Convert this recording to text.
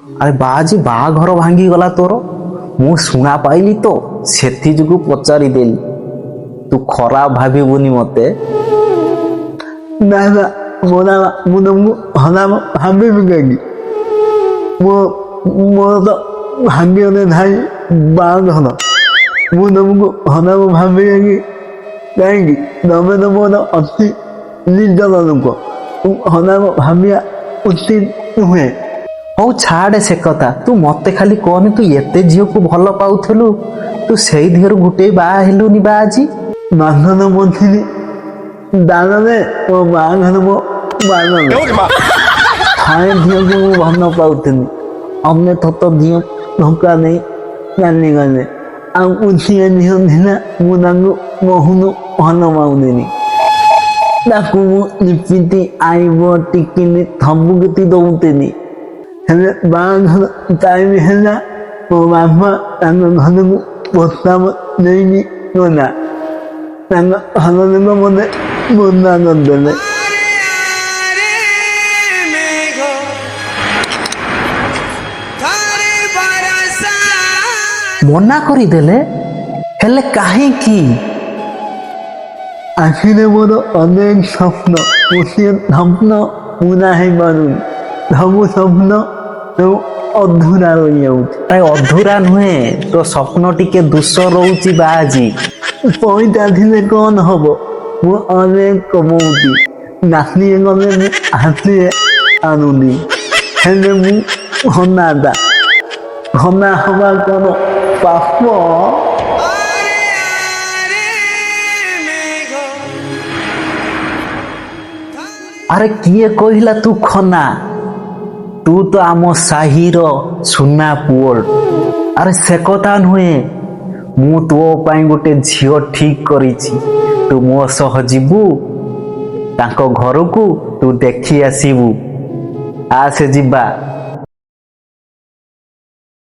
ଆରେ ବା ଆଜି ବାହାଘର ଭାଙ୍ଗିଗଲା ତୋର। ମୁଁ ଶୁଣା ପାଇଲି ତ ସେଥି ଯୋଗୁଁ ପଚାରିଦେଲି। ତୁ ଖରାପ ଭାବିବୁନି ମତେ। ନା ନା ମୁଁ ତମକୁ ଖରାପ ଭାବିବି କାହିଁକି? ମୋର ତ ଭାଗ୍ୟରେ ଥାଇ ବାହାଘର। ମୁଁ ତମକୁ ଖରାପ ଭାବିବି କାହିଁକି? ତମେ ତ ମୋର ଅତି ନିଜର ଲୋକ। ଖରାପ ଭାବିବା ଉଚିତ ନୁହେଁ। ହଉ ଛାଡ଼େ ସେ କଥା, ତୁ ମତେ ଖାଲି କହନି ତୁ ଏତେ ଝିଅକୁ ଭଲ ପାଉଥିଲୁ, ତୁ ସେଇ ଦିହରୁ ଗୋଟେ ବାହା ହେଲୁନି ବା ଆଜି? ବାସନ ପୋଛିଲି ଦାନରେ ମୋ ବାହାଘର ମୋ ବାରରେ। ଥାଏ ଝିଅକୁ ମୁଁ ଭଲ ପାଉଥିଲି, ଅନ୍ୟ ଥତ ଝିଅ ଧୋକା ନେଇ ଚାଲିଗଲେ। ଆଉ ଗୋଟିଏ ଝିଅ ଥିଲା, ମୁଁ ତାଙ୍କୁ ବହୁତୁ ଭଲ ପାଉଥିଲି। ତାକୁ ମୁଁ ଲିପିଟି ଆଇବ ଟିକିଲି ସବୁ କିଛି ଦଉଥିଲି। ହେଲେ ବାହାଘର ଟାଇମ୍ ହେଲା, ମୋ ବାପା ତାଙ୍କ ଘରକୁ ପ୍ରସ୍ତାବ ନେଇକି ଗଲା। ତାଙ୍କ ଘର ଲୋକ ମୋତେ ମନା କରିଦେଲେ। ମନା କରିଦେଲେ? ହେଲେ କାହିଁକି? ଆଖିରେ ମୋର ଅନେକ ସ୍ୱପ୍ନ, ଗୋଟିଏ ସ୍ୱପ୍ନ ପୁରା ହେଇପାରୁନି। ସବୁ ସ୍ୱପ୍ନ ସବୁ ଅଧୁରା ରହିଯାଉଛି। ଅଧୁରା ନୁହେଁ, ତୋ ସ୍ୱପ୍ନ ଟିକେ ଦୋଷ ରହୁଛି ବା ଆଜି। ପଇସା ଥିଲେ କଣ ହବ? ମୁଁ ଅନେକ କମଉଛି। ନାତିଏ ଗଲେ ମୁଁ ହାତିଏ ଆଣୁନି। ହେଲେ ମୁଁ ଘନାଟା। ଘନା ହବା କଣ ପାପ? ଆରେ କିଏ କହିଲା ତୁ ଖନା? ତୁ ତ ଆମ ସାହିର ସୁନା ପୁଅ। ଆରେ ସେ କଥା ନୁହେଁ, ମୁଁ ତୋ ପାଇଁ ଗୋଟେ ଝିଅ ଠିକ କରିଛି। ତୁ ମୋ ସହ ଯିବୁ ତାଙ୍କ ଘରକୁ, ତୁ ଦେଖି ଆସିବୁ। ଆସେ ଯିବା।